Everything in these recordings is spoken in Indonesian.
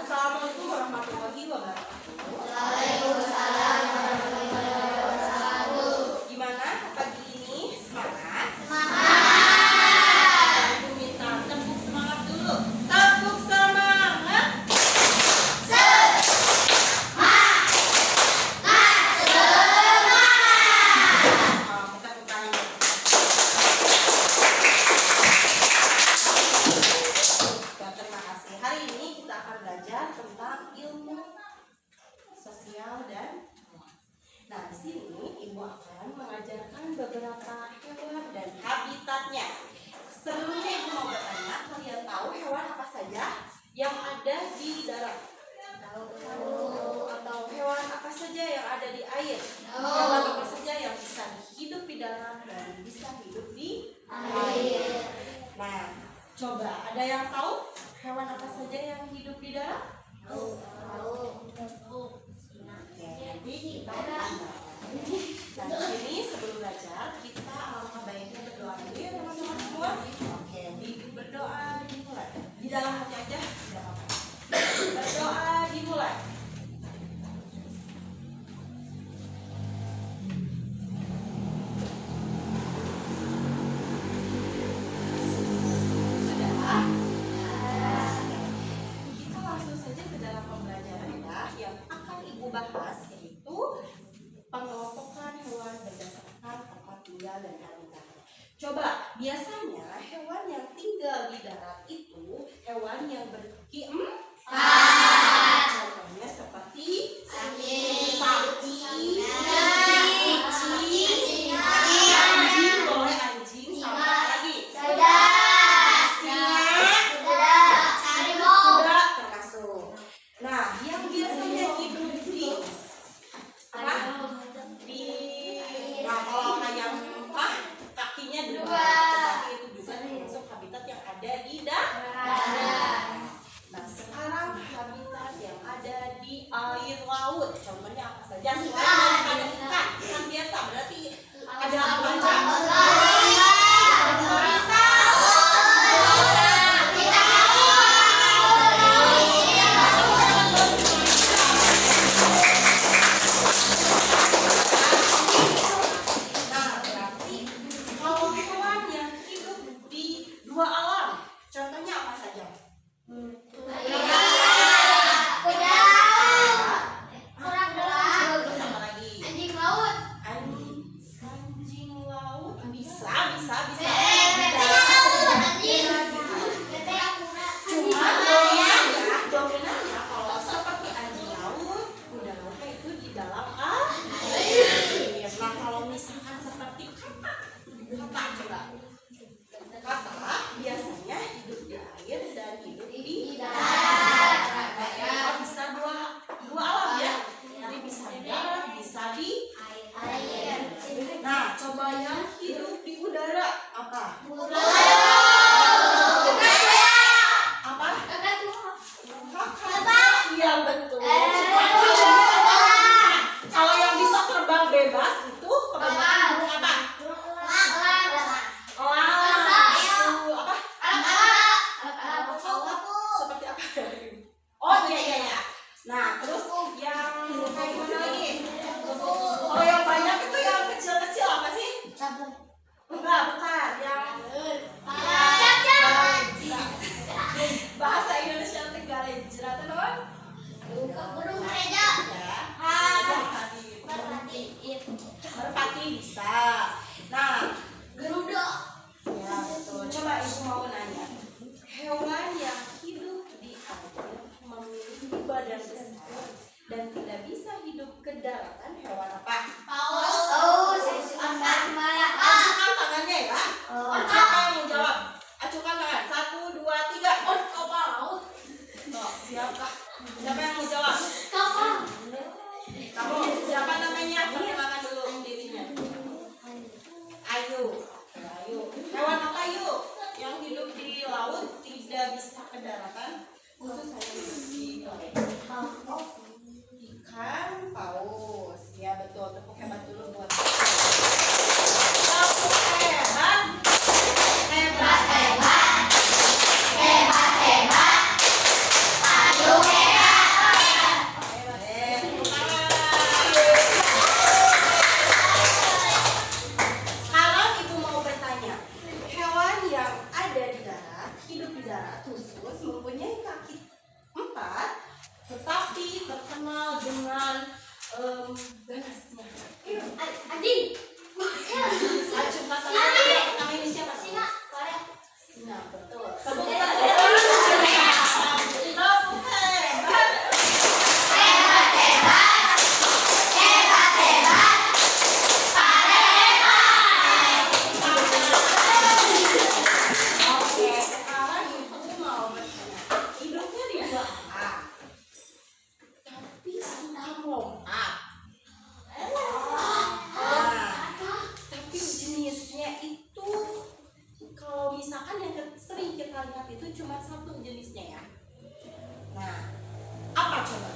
Assalamualaikum warahmatullahi wabarakatuh. Waalaikumsalam warahmatullahi wabarakatuh. Gimana pagi ini? Semangat? Semangat. Ibu minta tepuk semangat dulu. Tepuk semangat. Kita tepuk tangan. Terima kasih. Hari ini kita akan belajar tentang ilmu sosial dan nah, di sini Ibu akan mengajarkan beberapa hewan dan habitatnya. Sebelumnya Ibu mau bertanya, kalian tahu hewan apa saja yang ada di darat? Atau hewan apa saja yang ada di air? Hewan apa saja yang bisa hidup di darat dan bisa hidup di air? Nah, coba ada yang tahu hewan apa saja yang hidup di darat? Oke, nanti kita belajar. Nah, di sini sebelum belajar kita alangkah baiknya berdoa dulu ya teman-teman semua. Oke, berdoa dimulai. Di dalam hati aja, tidak apa-apa. Berdoa dimulai. Sudah? Kita langsung saja ke dalam pembelajaran ya. Yang akan Ibu bahas yaitu pengelompokan hewan berdasarkan tempat tinggal dan habitatnya. Coba, biasanya hewan yang tinggal di darat itu hewan yang berkaki empat. Contohnya seperti sapi, kucing, anjing, boleh anjing, sama apa lagi? Kuda termasuk. Nah, yang biasanya hidup di nah, kalau ayam kakinya dua, tapi itu juga termasuk habitat yang ada di darat. Nah, sekarang habitat yang ada di air laut, contohnya apa saja? Selain daripada ikan, ikan biasa berarti ada apa aja? Nah, berarti kalau hewan yang hidup di dua alam, contohnya apa saja? Terus apa lagi? Anjing laut bisa. Cuma dominannya kalau seperti anjing laut, kuda laut itu di dalam air. Nah, kalau misalkan seperti kata biasanya hidup di air dan hidup di darat. Nah, bisa dua alam ya. Jadi bisa di darat, bisa di air. Nah, coba yang hidup di udara apa? Apa? Iya, betul. Kalau yang bisa terbang bebas itu kebanyakan burung apa? Elang. Itu apa? Seperti apa? Oh, iya. Nah, terus yang kayak gimana lagi? Kalau yang banyak itu yang kecil-kecil apa sih? Enggak, bukan. Yang bahasa Indonesia Tegalejra itu dong. Merpati bisa. Nah, Gerudo. ya betul. Coba Ibu mau nanya, hewan yang hidup di air memiliki badan besar dan tidak bisa hidup ke daratan, hewan apa? Acukan tangannya ya. Siapa yang mau jawab? Acukan tangan. 1, 2, 3. Siapa? Siapa yang mau jawab? Kamu. Siapa namanya? Perkenalkan dulu dirinya. Ayu. Hewan apa Ayu? Yang hidup di laut tidak bisa ke daratan, khusus hanya hidup di laut. Ikan paus. Ya ganasnya. Adi. Coba tangan ini siapa? Singa. Korea. Singa, betul. Tepuk Oke, sekarang aku mau bertanya. Hidupnya di bawah, tapi suka lompat. Tapi jenisnya itu kalau misalkan yang sering kita lihat itu cuma satu jenisnya ya. Nah, apa coba?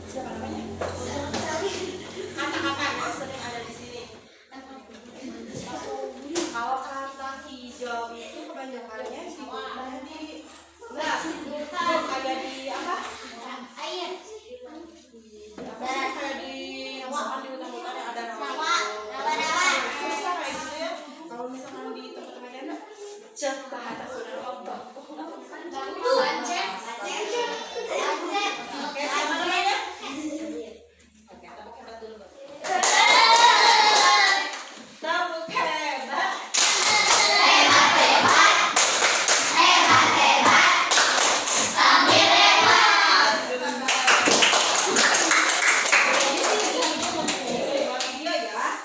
Siapa namanya? Kata-kata yang sering ada di sini. Kalau kata hijau itu kepanjangannya di enggak kayak di apa? Air. Apa sih kayak di misalkan di hutan-hutan yang ada Rawa. susah kayak gitu ya. Kalau misalkan di tempat-tempat yang cepat Oke, siapa namanya? Oke, tepuk hebat dulu. Tepuk hebat.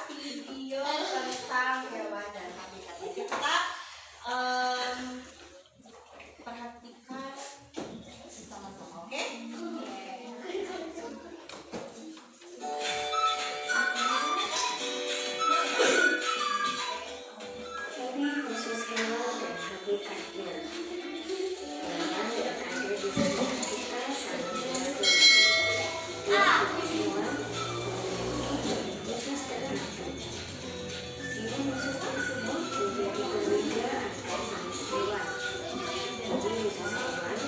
Video tentang hewan dan habitatnya. Kita perhatikan sama-sama, oke? Ciri khusus hewan dan habitatnya. Hewan yang ada di sekitar kita sangat beragam. Tiap hewan memiliki ciri khusus tertentu. Ciri khusus tersebut menjadi berbeda antar jenis hewan. Ciri khusus hewan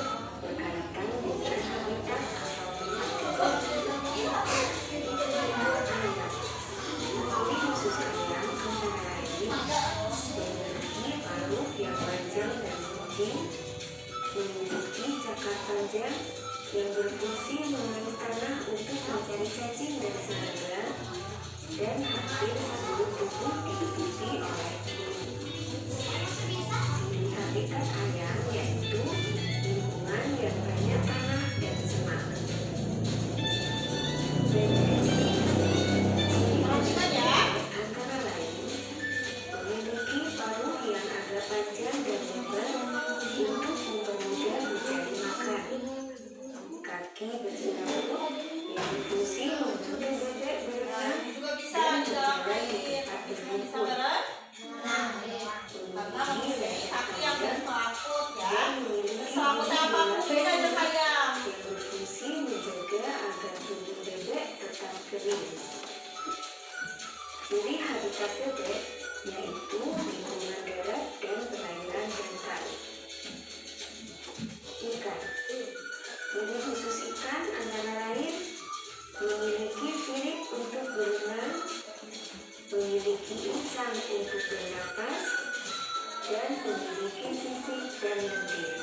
berkaitan dengan habitat atau tempat tinggal. Ciri khusus ayam antara lain memiliki paruh yang panjang dan licin, memiliki cakar panjang yang berfungsi mengais tanah untuk mencari cacing dan serangga, dan hampir seluruh tubuh diliputi oleh bulu. Ciri habitat ayam yaitu lingkungan yang banyak tanah dan semak. Perhatikan ya. Antara lain, memiliki paruh yang agak panjang dan lebar untuk mempermudah mencari makan. Kaki berserabut yang berfungsi membantu bebek berenang Juga bisa dan didalam berjalan di air. tempat Bisa berlumpur. berenang. Karena mempunyai kaki yang berselaput ya. Selaputnya apapun beda dengan ayam. yang berfungsi menjaga agar tubuh bebek tetap kering. Ciri habitat bebek yaitu lingkungan darat dan perairan dangkal. Ikan. Ciri khusus ikan antara lain memiliki sirip untuk berenang, memiliki insang untuk bernapas, dan memiliki sisik dan lendir.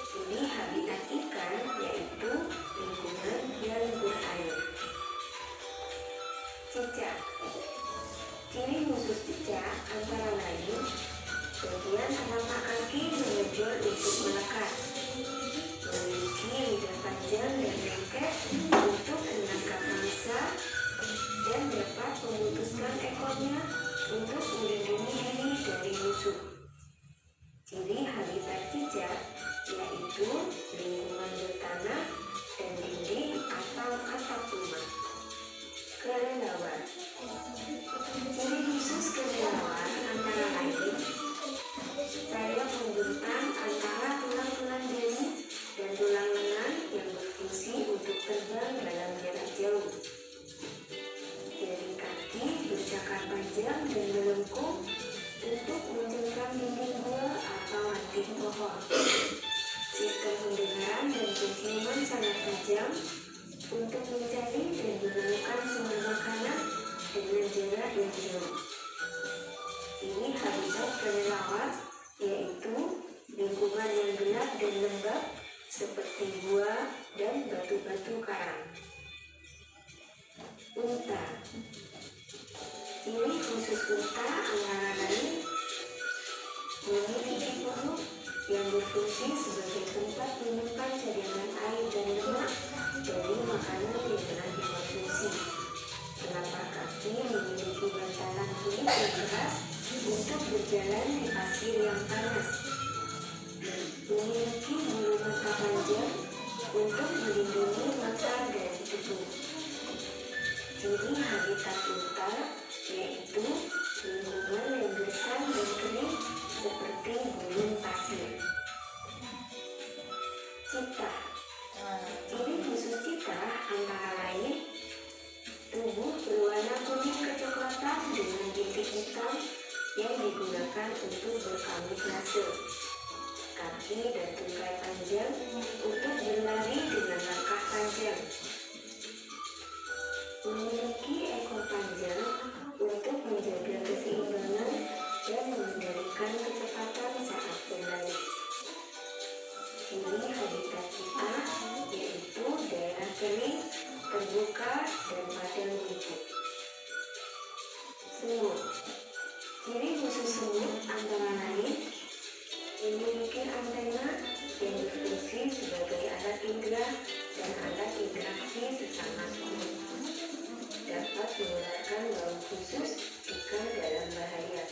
Ciri habitat ikan yaitu lingkungan yang berair. Cicak. Ciri khusus cicak antara lain bagian telapak kaki menonjol untuk melekat, memiliki lidah panjang dan lengket untuk menangkap mangsa, dan dapat memutuskan ekornya untuk melindungi diri dari musuh. Ciri habitat cicak yaitu lingkungan bertanah dan dinding atau atap rumah. Kelelawar. Ciri khusus kelelawar antara lain sayap membentang antara tulang-tulang jari dan tulang lengan yang berfungsi untuk terbang dalam jarak jauh. Jari kaki bercakar panjang dan melengkung untuk mencengkram dinding gua atau ranting pohon. Sistem pendengaran dan penciuman sangat tajam untuk mencari dan menemukan sumber makanan dengan jarak yang jauh. Ini habitat kelelawar yaitu lingkungan yang gelap dan lembab seperti buah dan batu-batu karang. Unta. Ciri khusus unta antara lain memiliki perut yang berfungsi sebagai tempat menyimpan cadangan air dan lemak dari makanan yang telah dikonsumsi. Telapak kaki memiliki bantalan kulit yang keras untuk berjalan di pasir yang panas. Memiliki bulu mata panjang untuk melindungi mata dari debu. Ciri habitat unta yaitu lingkungan yang gersang dan kering seperti gurun pasir. Citah. Ciri khusus citah antara lain tubuh berwarna kuning kecoklatan dengan bintik hitam yang digunakan untuk berkamuflase. Kaki dan tungkai panjang untuk berlari dengan langkah panjang. Memiliki ekor panjang untuk menjaga keseimbangan dan mengendalikan kecepatan saat berlari. Ciri habitat citah yaitu daerah kering, terbuka, dan padang rumput. Semut. Ciri khusus semut antara lain memiliki antena yang berfungsi sebagai alat indera dan alat interaksi sesama semut. Dapat mengeluarkan bau khusus jika dalam bahaya.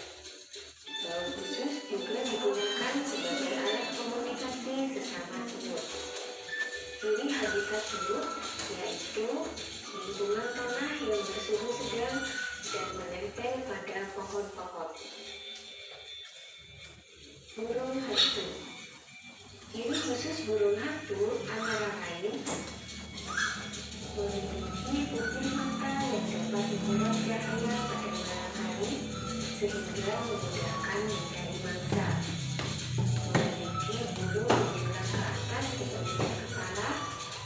Bau khusus juga digunakan sebagai alat komunikasi sesama semut. Ciri habitat semut yaitu lingkungan tanah yang bersuhu sedang dan menempel pada pohon-pohon. Burung hantu. Ciri khusus burung hantu antara lain memiliki pupil mata yang dapat menyerap cahaya pada malam hari sehingga memudahkan mencari mangsa. Memiliki bulu menjulang ke atas di bagian kepala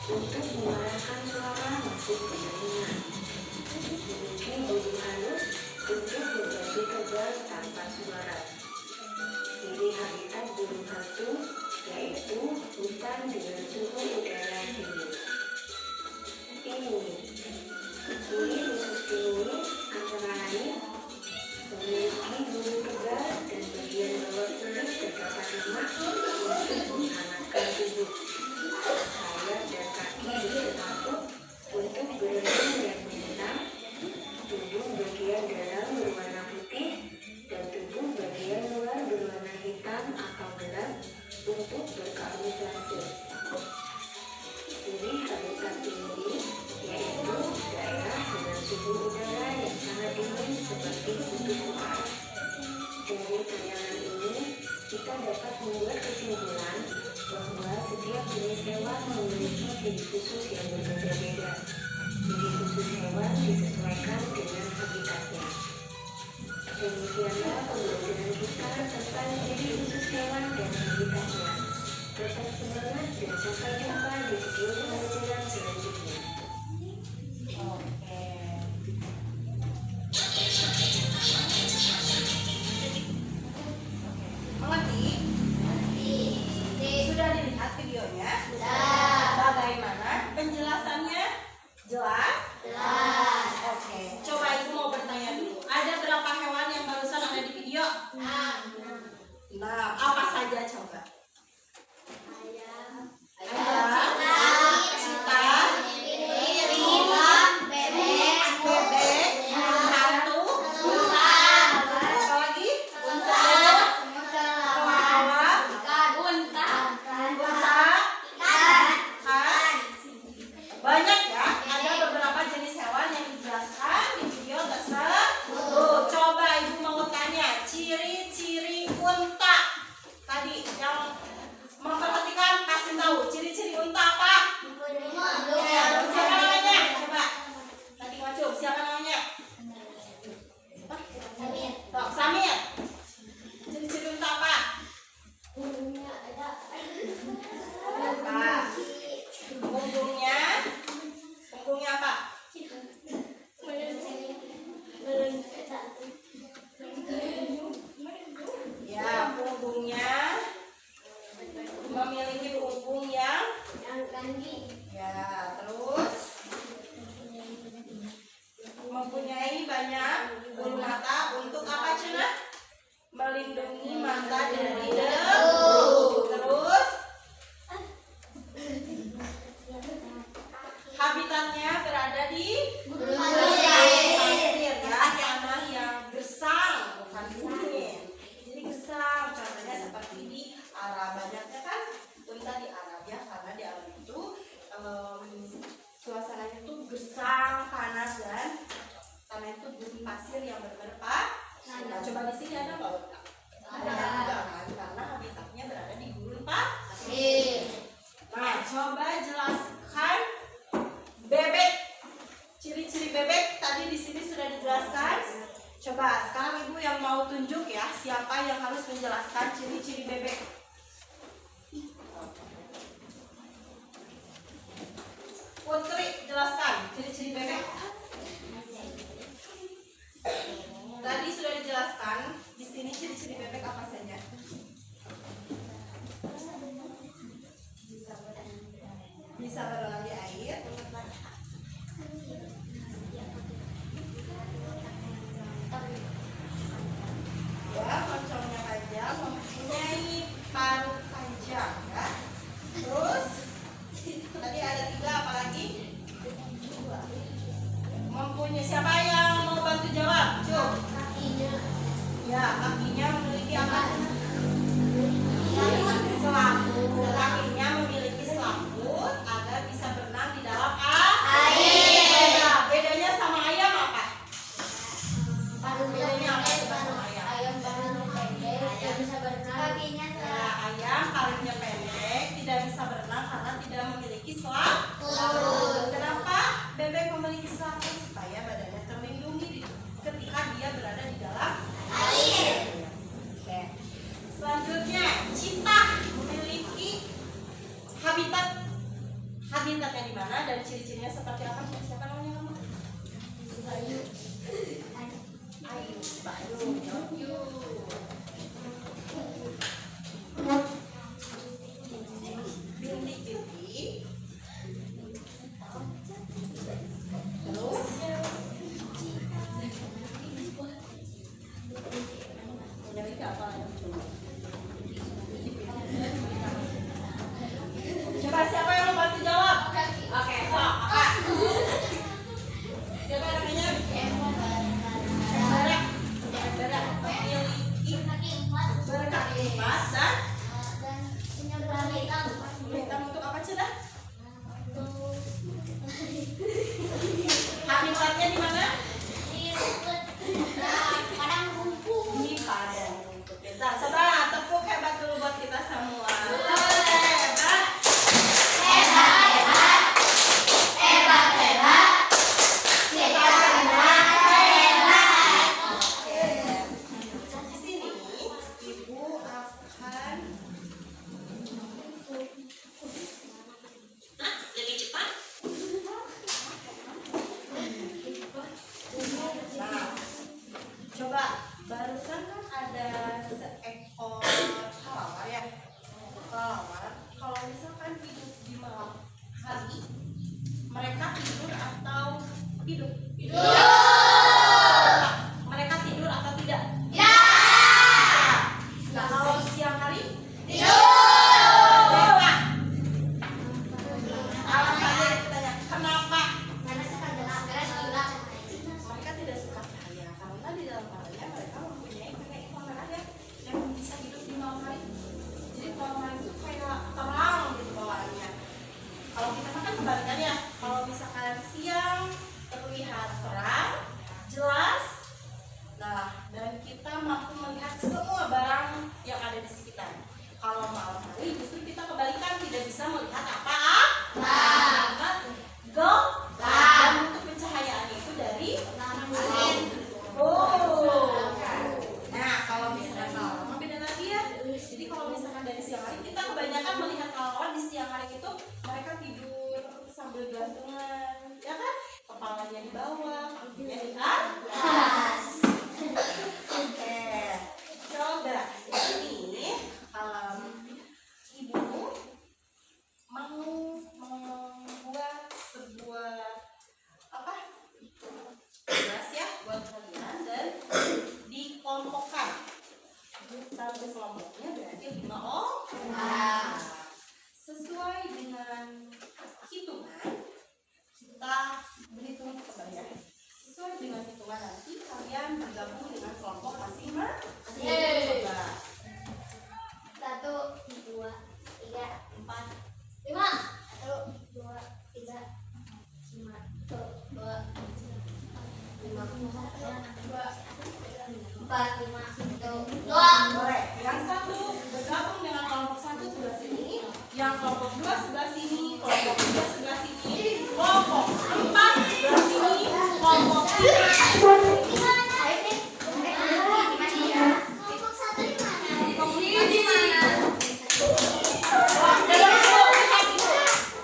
untuk mengarahkan suara masuk ke telinga. Memiliki bulu halus untuk membantu terbang tanpa suara. Ciri habitat burung hantu yaitu hutan dengan suhu udara dingin. Pinguin. Ciri khusus pinguin antara lain memiliki bulu tebal dan bagian bawah kulit terdapat lemak untuk menghangatkan tubuh. Sayap dan kaki dibentuk untuk berenang dan menyelam. Tubuh bagian dalam berwarna putih dan tubuh bagian luar berwarna hitam atau gelap untuk berkamuflase. Ciri habitat pinguin yaitu daerah dengan suhu udara yang sangat dingin seperti kutub utara. Dari tayangan ini, kita dapat membuat kesimpulan bahwa setiap jenis hewan memiliki ciri khusus yang berbeda-beda. Ciri khusus hewan disesuaikan dengan habitatnya. Demikianlah pembelajaran kita tentang ciri khusus hewan dan habitatnya. Tetap semangat dan sampai jumpa di video pembelajaran selanjutnya. Oke. Mengerti? Sudah dilihat videonya? Sudah. Bagaimana penjelasannya? Jelas? Jelas. Oke. Coba ibu mau bertanya dulu. Ada berapa hewan yang barusan ada di video? Nah, apa saja coba? Ayam, cita, bebek, hantu, apa lagi? Kelawar, unta, banyak ya. Ada beberapa jenis hewan memiliki punggung yang tinggi. ya, terus mempunyai banyak bulu mata untuk apa Cina? Melindungi mata dari debu. Terus habitatnya berada di Gurun pasir ya, tanah yang gersang, bukan bukit. Jadi gersang, contohnya seperti di Arab. Banyaknya kan unta di Arab ya, karena di Arab itu suasananya tuh gersang, panas dan tanah itu gurun pasir yang benar-benar nah, coba di sini ada nggak unta? Ada juga kan, karena habitatnya berada di gurun pasir. Nah, coba jelaskan bebek. Ciri-ciri bebek tadi di sini sudah dijelaskan. Coba sekarang ibu yang mau tunjuk ya, siapa yang harus menjelaskan ciri-ciri bebek? Putri, jelaskan ciri-ciri bebek. Tadi sudah dijelaskan. Di sini ciri-ciri bebek apa saja? Bisa berenang di air. Ya, moncongnya panjang, mempunyai paruh panjang ya. Terus tadi ada 3 apa lagi? Mempunyai, siapa yang mau bantu jawab? Cuk. Ya, kakinya memiliki apa? Selaput. Kakinya memiliki selaput agar bisa berenang di dalam air. Bedanya sama ayam apa? Bedanya apa sama ayam? Ya, ayam paruhnya pendek, tidak bisa berenang karena tidak memiliki selaput. Kenapa bebek memiliki selaput? Supaya badannya terlindungi ketika dia berada di dalam air. Oke. Selanjutnya, cheetah memiliki habitatnya di mana dan ciri-cirinya seperti apa? Siapa namanya kamu? Bayu. Bintik-bintik. Terus memiliki apa? Coba siapa yang mau bantu jawab? Oke, so apa? Siapa namanya? Berak memiliki berkaki 4 dan hitam untuk apa Cina? Habitatnya di mana? Di padang rumput. Kita coba tepuk hebat dulu buat kita semua. Di sini ibu akan lebih cepat. Nah, coba barusan kan ada seekor kelawar ya. Kelawar, kalau misalkan hidup di malam hari, mereka tidur atau hidup? Mereka tidur atau tidak? Nah, kalau siang hari? Kenapa? Alasannya ditanya, kenapa? Mereka tidak suka cahaya karena di dalam kalanya mereka mempunyai ekor merah yang bisa hidup di malam hari. Jadi malam hari itu kayak terang gitu bawaannya. Kalau kita makan kebalikannya, kalau misalkan siang terlihat terang, jelas, nah dan kita mampu melihat semua barang yang ada di sekitar. Kalau malam hari justru kita kebalikan, tidak bisa melihat apa-apa. Gelap. Dan untuk pencahayaannya itu dari nah kalau misalkan malam beda lagi ya. Jadi kalau misalkan dari siang hari, kita kebanyakan melihat kelelawar di siang hari itu mereka tidur sambil gantungan, ya kan? Kepalanya di bawah, kakinya di atas. Oke, coba ini ibu 5. 1, 2, 3, 5. 1, 2, 5, 4, 5, 1, 2. Boleh. Yang satu bergabung dengan kelompok satu sebelah sini, yang kelompok dua sebelah sini, kelompok tiga sebelah sini, kelompok empat sebelah sini, kelompok tiga.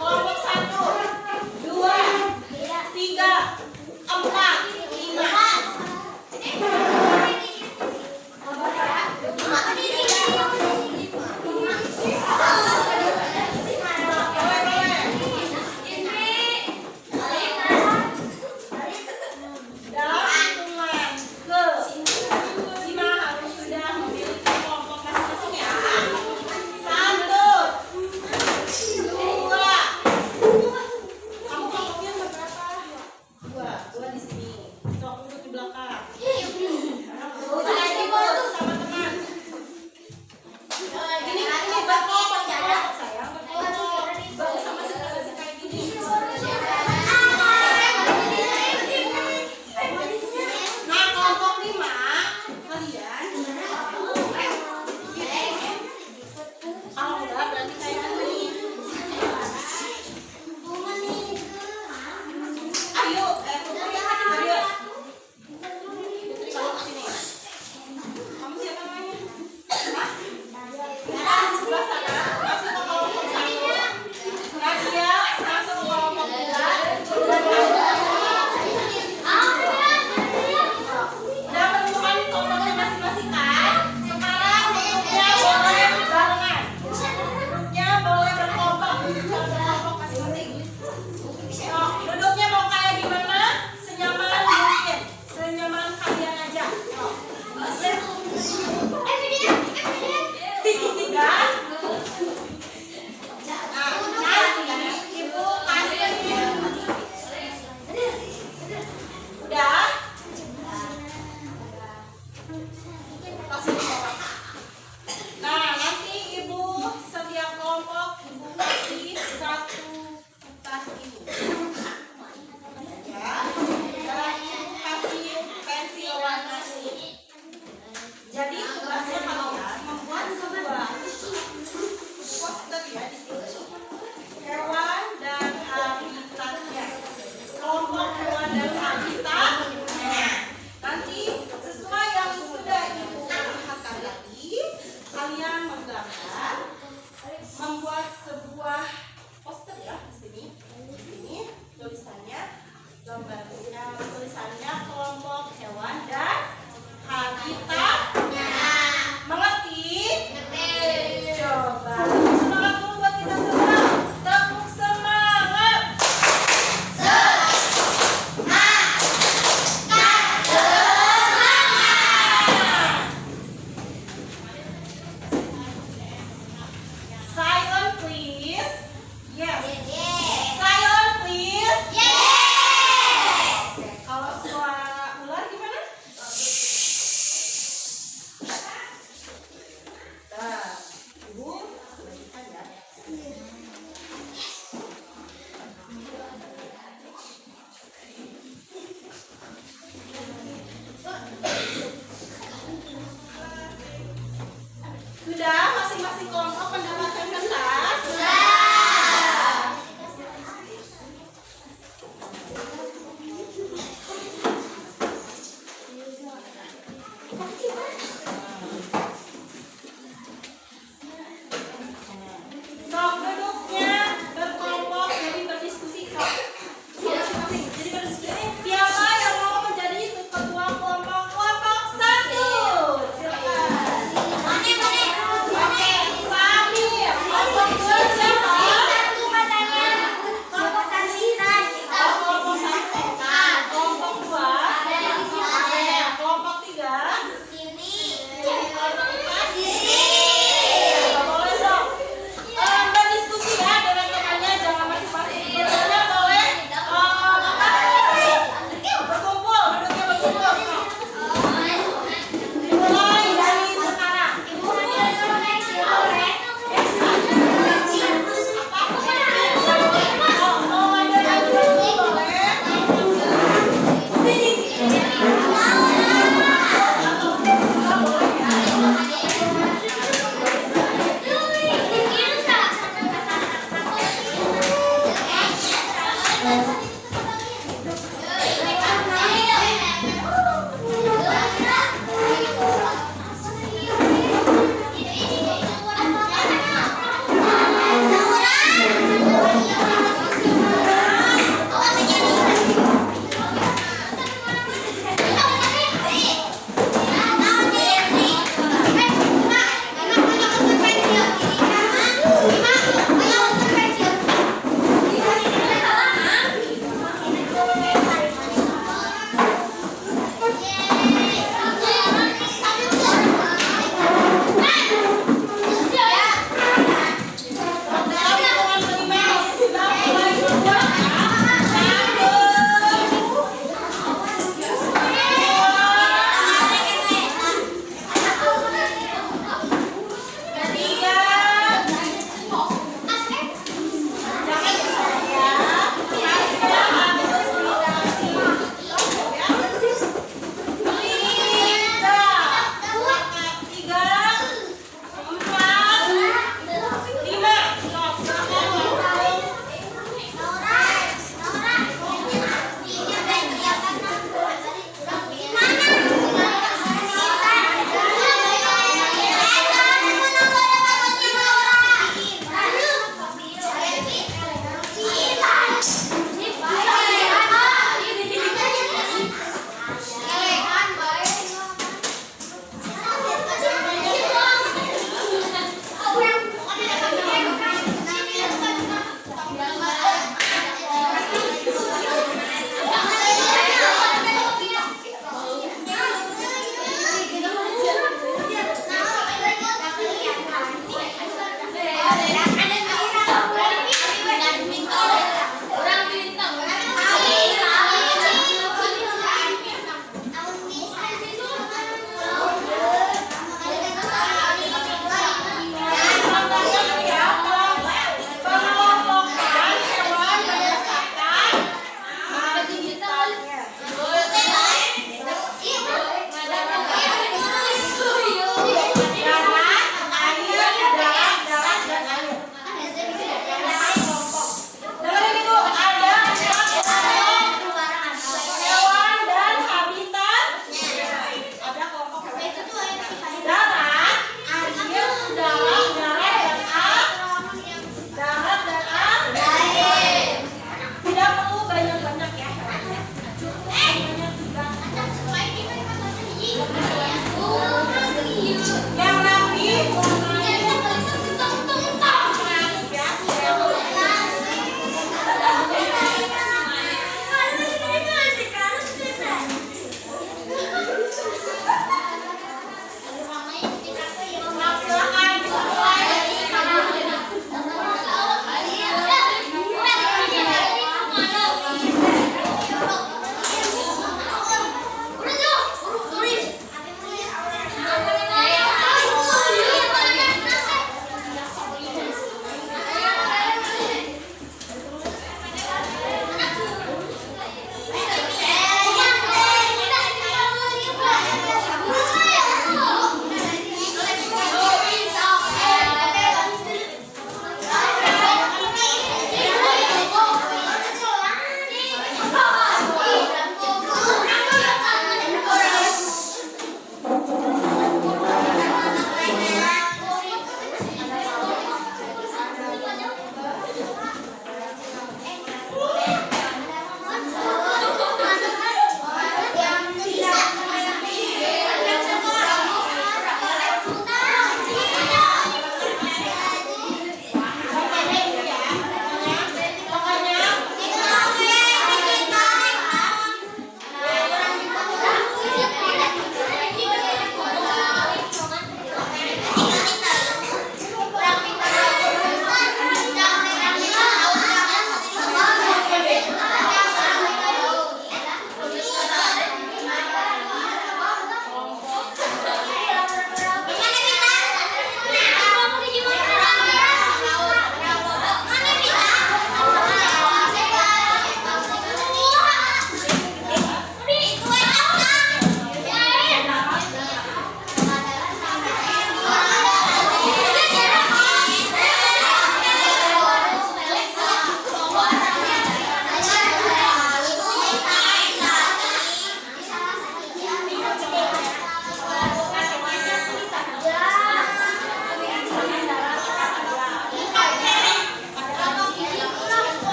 Kelompok satu, dua, tiga, empat, lima. Dalam hitungan ke 5 harus sudah memiliki kelompok masing-masing ya. 1, 2. Kamu kelompoknya berberapa? 2 di sini. Sok duduk di belakang. Sama teman. Ini berkelompok sayang, berkelompok. Bagus sama situasi kayak gini. Nah, kelompok 5 kalian kalau udah berarti kayak gini. Ayo, ayo. Putri kamu kesini. Kamu siapa namanya? Hah? Sebelah sana, masuk ke kelompok 1. Nadia, masuk ke kelompok 2. Udah menemukan kelompoknya masing-masing kan? Sekarang duduknya boleh barengan. Duduknya boleh berkelompok. Berkelompok masing-masing. Sok, duduknya mau kayak gimana? Senyaman mungkin. Senyaman kalian aja. Sok. Udah? Nah, nanti ibu kasih. Udah? Kasih di bawah. Nah, nanti ibu setiap kelompok ibu kasih 1 tas ini. Ya, dan ibu kasih pensil warna ini. Jadi tugasnya kalian membuat sebuah poster ya di sini. Hewan dan habitatnya. Kelompok hewan dan habitat. Nah, nanti sesuai yang sudah ibu lihatkan tadi, kalian menggambar, membuat sebuah poster ya di sini. Di sini tulisannya, gambarnya tulisannya kelompok hewan dan habitatnya. Mengerti? Coba tepuk semangat dulu buat kita semua. Tepuk semangat. Silent please.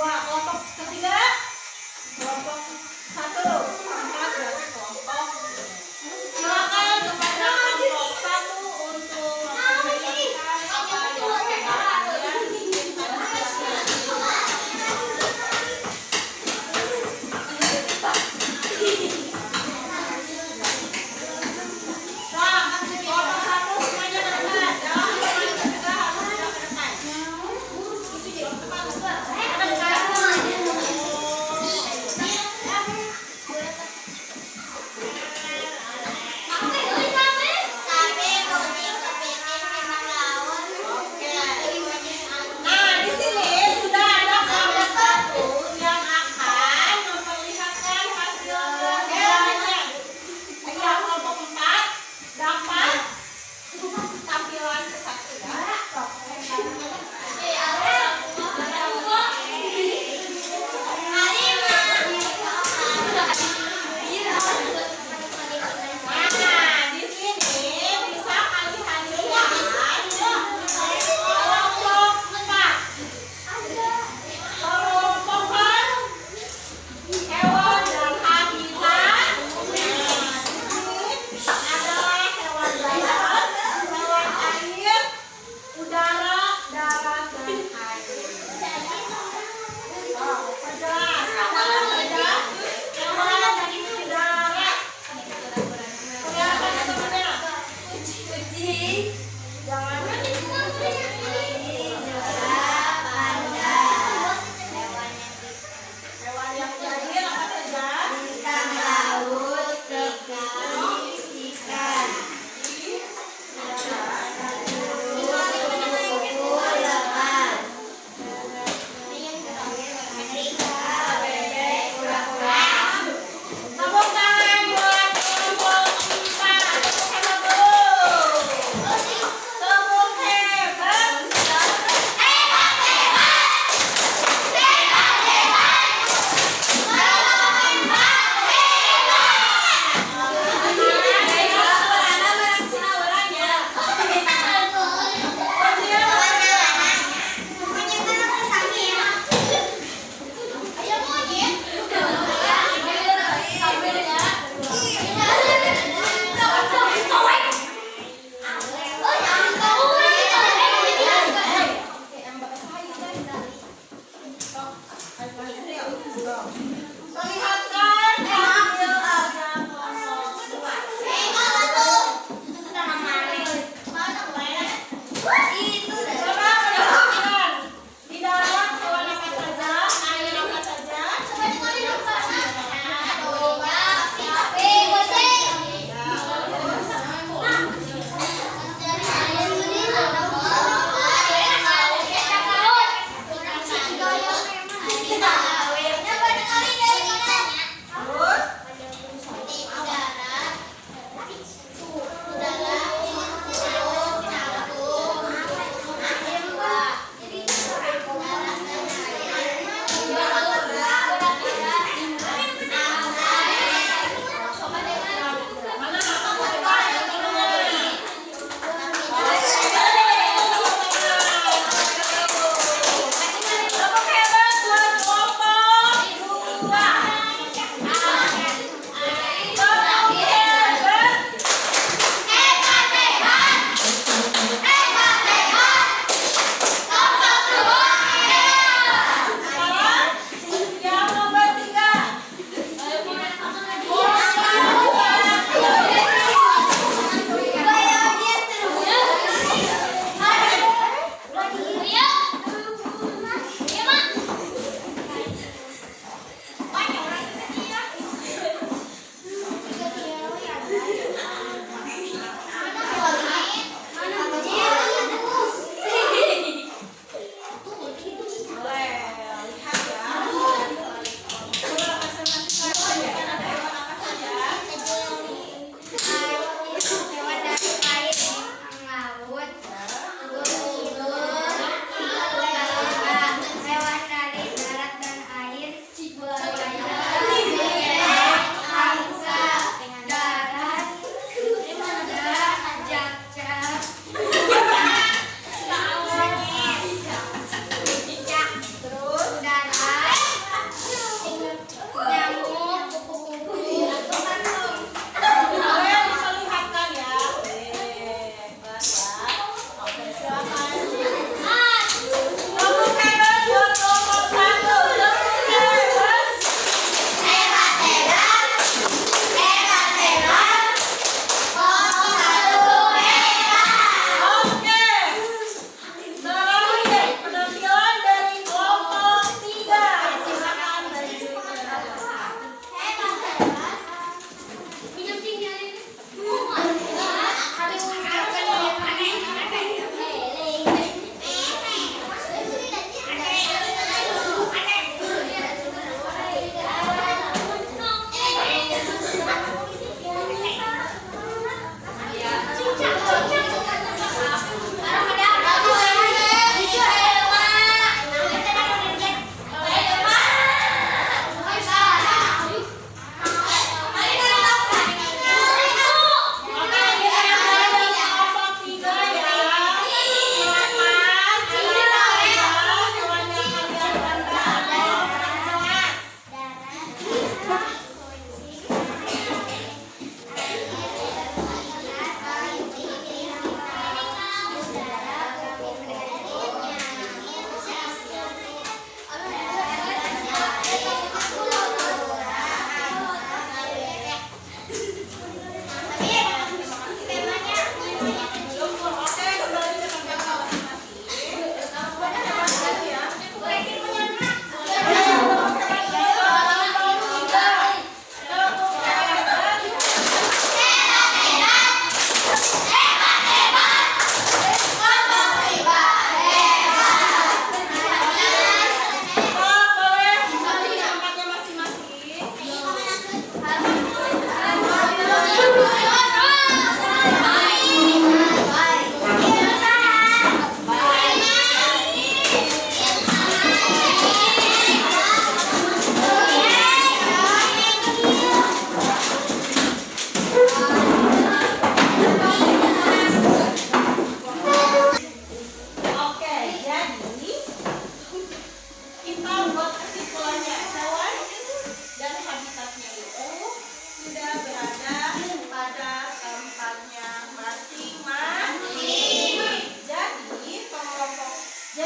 dua. Kelompok ketiga, kelompok satu. Angkat berarti kelompok. Silakan kepada kelompok satu untuk menjelaskan apa yang kalian inginkan kelompok satu semuanya ke depan. Jangan kelompok ketiga harus sudah ke depan. Ke depan.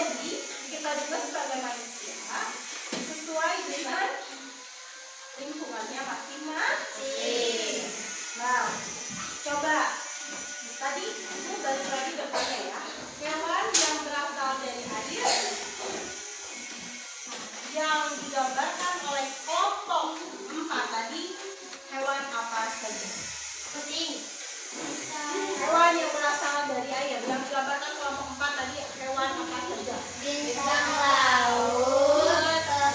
Jadi kita juga sebagai manusia sesuai dengan lingkungannya masing-masing. Nah, coba tadi itu balik lagi depannya ya. Hewan yang berasal dari air yang digambarkan oleh kelompok 4 tadi, hewan apa saja? Kucing. Hewan yang berasal dari air yang digambarkan kelompok 4 tadi, hewan apa saja? Bintang laut.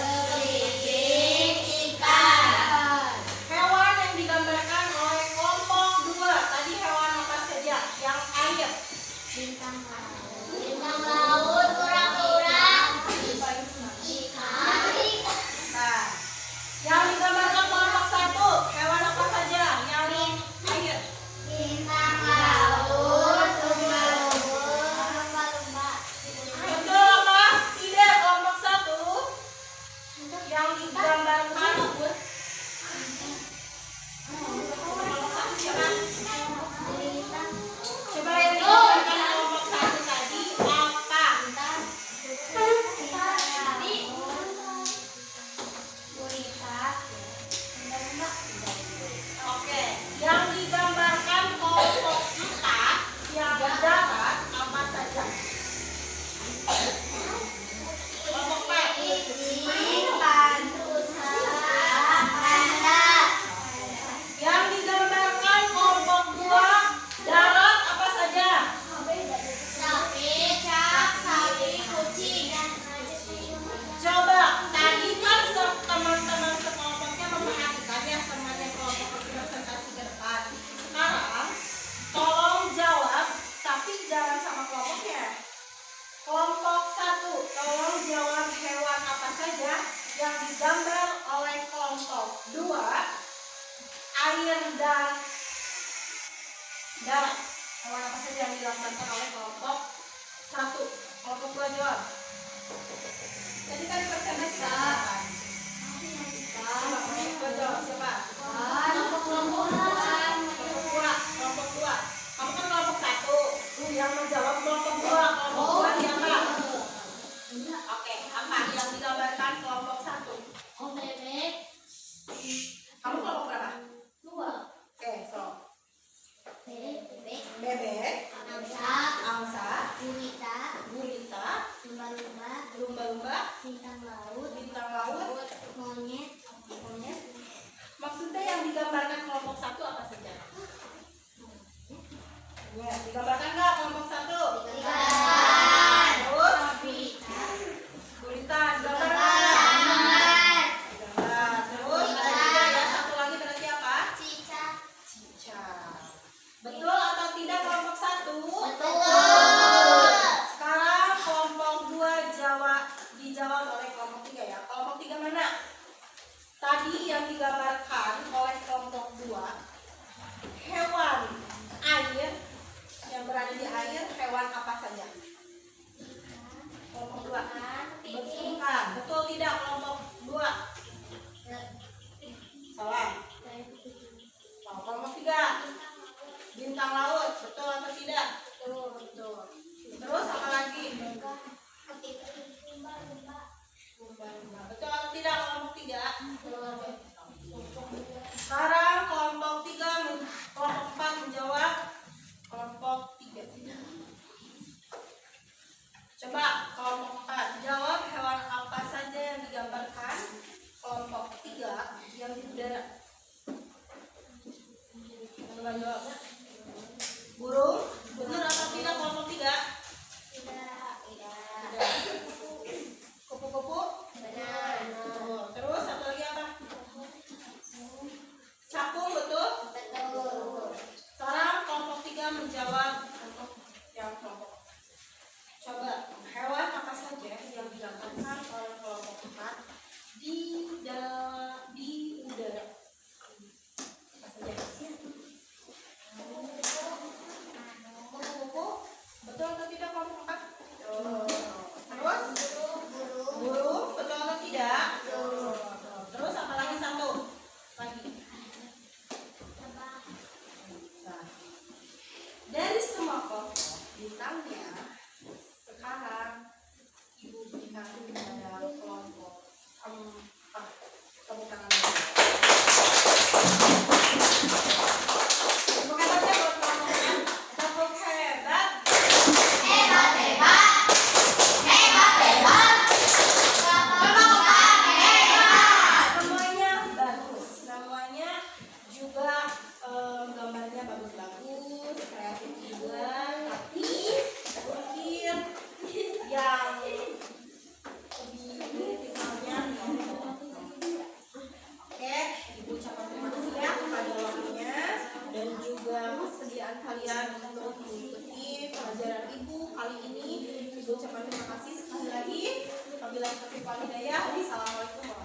Kelingking. Ikan. Hewan yang digambarkan oleh kelompok 2 tadi, hewan apa saja? Yang air. Bintang laut. Bintang laut. Kura-kura. Ikan. Nah, yang digambarkan kelompok 1, hewan apa saja? Yang air. Bintang laut. Lumba-lumba. Betul apa? Tidak, kelompok 1 yang digambarkan kelompok 1 siapa? Coba yang digambarkan kelompok 1 tadi apa? Oke, yang digambarkan kelompok 4 yang darat apa saja? Kelompok 4. Yang digambarkan kelompok 2 darat apa saja? Coba tadi kan teman-teman sekelompoknya memperhatikan ya temannya kelompok presentasi ke depan. Sekarang tolong jawab, tapi jangan sama kelompoknya. Kelompok 1, tolong jawab hewan apa saja yang digambar oleh kelompok 2 air dan darat. Hewan apa saja yang digambarkan oleh kelompok 1? Kelompok 2 jawab. Tadi kan presentasi ke depan. Coba kelompok 2 jawab siapa? Kelompok 2. Kamu kan kelompok 1. Yang menjawab kelompok 2. Kelompok 2 siapa? Oke, apa yang digambarkan kelompok 1? Kamu kelompok berapa? Oke, so bebek, angsa, gurita, lumba-lumba, Bintang laut. bintang laut, Monyet. Maksudnya yang digambarkan kelompok 1 apa saja? Ya, digambarkan nggak kelompok 1? Ikan. Terus? Gurita. Gurita, digambarkan nggak? Digambar. Terus ada juga ya, satu lagi berarti apa? Cicak. Cicak. Betul atau tidak kelompok 1? Betul. Sekarang kelompok 2 dijawab oleh kelompok 3 ya. Kelompok 3 mana? Tadi yang digambarkan oleh kelompok 2 hewan air yang berada di air, hewan apa saja? Kelompok 2. Betul kan? Betul tidak kelompok 2? Salah. Oh, kelompok 3 bintang laut, betul atau tidak? Betul. Terus apa lagi? Lumba-lumba. Betul atau tidak kelompok 3? Sekarang kelompok 4 menjawab kelompok 3. Coba kelompok 4 jawab hewan apa saja yang digambarkan kelompok 3 yang di udara. Coba jawab. Burung, benar atau tidak kelompok 3? Kupu-kupu? Betul. Terus satu lagi apa? Capung, betul? Sekarang kelompok 3 menjawab untuk yang kelompok. Coba hewan apa saja yang digambarkan nanti pada kelompok 4. Tepuk tangan dulu. Tepuk tangan aja buat kelompoknya. Tepuk hebat. Hebat, hebat. Hebat, hebat. Kelompok hebat. Semuanya bagus. Semuanya juga gambarnya bagus-bagus, kreatif juga. Tapi mungkin yang lebih misalnya oke, Ibu ucapkan terima kasih ya kepada waktunya dan juga kesediaan kalian untuk mengikuti pelajaran Ibu kali ini. Ibu ucapkan terima kasih sekali lagi. Wabillahi taufiq wal hidayah. Wassalamualaikum warahmatullahi wabarakatuh.